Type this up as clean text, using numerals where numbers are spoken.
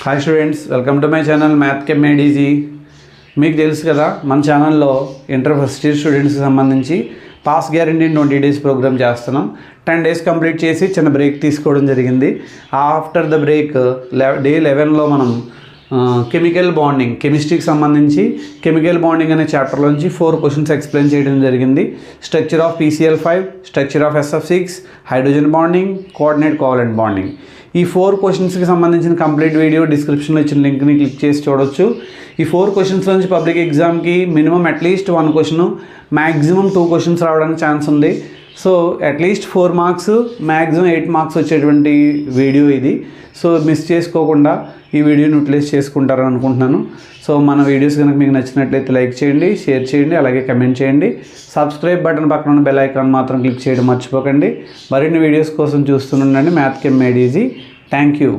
Hi students, welcome to my channel math కెమ్ made easy. మీకు తెలుసు కదా, మన ఛానల్లో ఇంటర్ ఫస్ట్ ఇయర్ స్టూడెంట్స్కి సంబంధించి పాస్ గ్యారంటీ 20 days ప్రోగ్రామ్ చేస్తున్నాం. 10 days కంప్లీట్ చేసి చిన్న బ్రేక్ తీసుకోవడం జరిగింది. ఆఫ్టర్ ద బ్రేక్ డే 11లో మనం కెమికల్ బాండింగ్, కెమిస్ట్రీకి సంబంధించి కెమికల్ బాండింగ్ అనే చాప్టర్లోంచి 4 క్వశ్చన్స్ ఎక్స్ప్లెయిన్ చేయడం జరిగింది. Structure of PCl5, structure of SF6, hydrogen bonding, coordinate covalent bonding. ఈ 4 క్వశ్చన్స్కి సంబంధించిన కంప్లీట్ వీడియో డిస్క్రిప్షన్లో ఇచ్చిన లింక్ని క్లిక్ చేసి చూడొచ్చు. ఈ 4 క్వశ్చన్స్ నుంచి పబ్లిక్ ఎగ్జామ్కి minimum at least 1 question, maximum 2 questions రావడానికి ఛాన్స్ ఉంది. So at least 4 marks, maximum 8 marks వచ్చేటువంటి వీడియో ఇది. సో మిస్ చేసుకోకుండా ఈ వీడియోని యూటిలైజ్ చేసుకుంటారని అనుకుంటున్నాను. సో మన వీడియోస్ కనుక మీకు నచ్చినట్లయితే లైక్ చేయండి, షేర్ చేయండి, అలాగే కమెంట్ చేయండి. సబ్స్క్రైబ్ బటన్ పక్కన ఉన్న బెల్ ఐకాన్ మాత్రం క్లిక్ చేయడం మర్చిపోకండి. మరిన్ని వీడియోస్ కోసం చూస్తుండండి మ్యాథ్ కెమ్ మేడ్ ఈజీ. Thank you.